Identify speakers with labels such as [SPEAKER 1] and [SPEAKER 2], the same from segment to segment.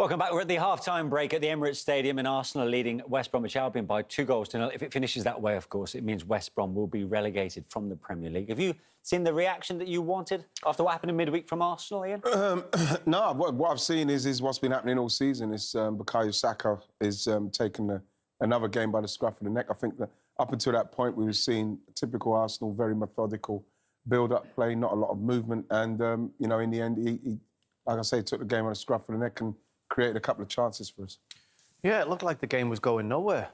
[SPEAKER 1] Welcome back. We're at the half-time break at the Emirates Stadium and Arsenal leading West Bromwich Albion by 2-0. If it finishes that way, of course, it means West Brom will be relegated from the Premier League. Have you seen the reaction that you wanted after what happened in midweek from Arsenal, Ian?
[SPEAKER 2] No, what I've seen is what's been happening all season. Is Bukayo Saka is taking another game by the scruff of the neck. I think that up until that point we were seeing typical Arsenal, very methodical build-up play, not a lot of movement. And, you know, in the end, he, like I say, took the game on the scruff of the neck and created a couple of chances for us.
[SPEAKER 3] Yeah, it looked like the game was going nowhere.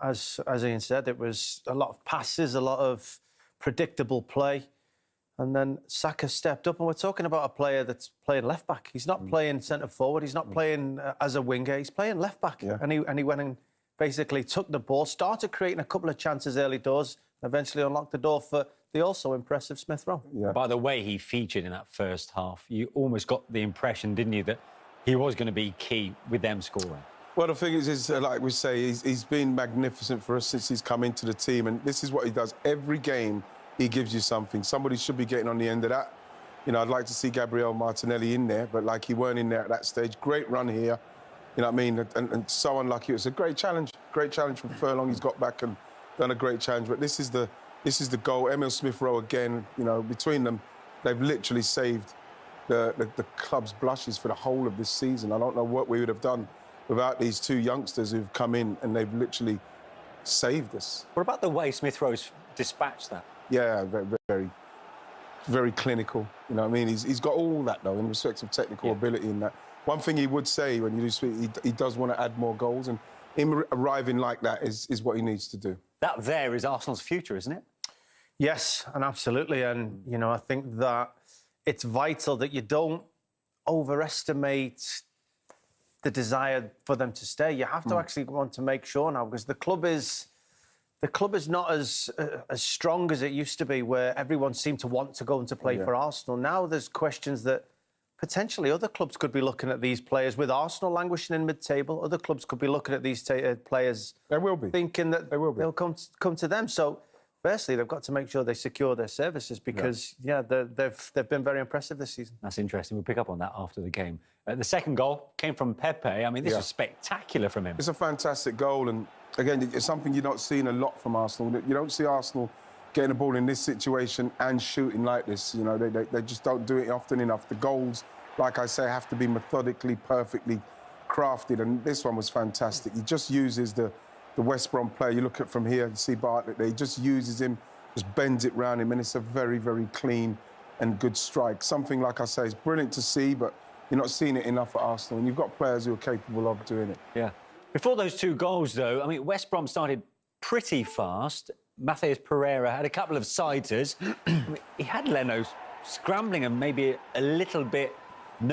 [SPEAKER 3] As Ian said, it was a lot of passes, a lot of predictable play. And then Saka stepped up, and we're talking about a player that's playing left-back. He's not playing centre-forward. He's not playing as a winger. He's playing left-back. Yeah. And he went and basically took the ball, started creating a couple of chances early doors, and eventually unlocked the door for the also impressive Smith Rowe.
[SPEAKER 1] Yeah. By the way he featured in that first half, you almost got the impression, didn't you, that he was going to be key with them scoring?
[SPEAKER 2] Well, the thing is like we say, he's been magnificent for us since he's come into the team, and this is what he does. Every game, he gives you something. Somebody should be getting on the end of that. You know, I'd like to see Gabriel Martinelli in there, but, like, he weren't in there at that stage. Great run here, you know what I mean? And so unlucky. It was a great challenge from Furlong. He's got back and done a great challenge. But this is the goal. Emil Smith Rowe again, you know, between them, they've literally saved the club's blushes for the whole of this season. I don't know what we would have done without these two youngsters who've come in, and they've literally saved us.
[SPEAKER 1] What about the way Smith Rowe's dispatched that?
[SPEAKER 2] Yeah, very clinical. You know what I mean? He's got all that, though, in respect of technical ability in that. One thing he would say when you do speak, he does want to add more goals, and him arriving like that is what he needs to do.
[SPEAKER 1] That there is Arsenal's future, isn't it?
[SPEAKER 3] Yes, and absolutely. And, you know, I think that it's vital that you don't overestimate the desire for them to stay. You have to actually want to make sure now, because the club is not as strong as it used to be, where everyone seemed to want to go and to play for Arsenal. Now there's questions that potentially other clubs could be looking at these players, with Arsenal languishing in mid-table. Other clubs could be looking at these players.
[SPEAKER 2] They will be.
[SPEAKER 3] Thinking that they'll come to them. So, firstly, they've got to make sure they secure their services, because, they've been very impressive this season.
[SPEAKER 1] That's interesting. We'll pick up on that after the game. The second goal came from Pepe. I mean, this was spectacular from him.
[SPEAKER 2] It's a fantastic goal, and, again, it's something you're not seeing a lot from Arsenal. You don't see Arsenal getting the ball in this situation and shooting like this. You know, they just don't do it often enough. The goals, like I say, have to be methodically, perfectly crafted, and this one was fantastic. He just uses the West Brom player. You look at from here, you see Bartlett there. He just uses him, just bends it round him, and it's a very, very clean and good strike. Something, like I say, is brilliant to see, but you're not seeing it enough at Arsenal, and you've got players who are capable of doing it.
[SPEAKER 1] Yeah. Before those two goals, though, I mean, West Brom started pretty fast. Matheus Pereira had a couple of siders. I mean, he had Leno scrambling and maybe a little bit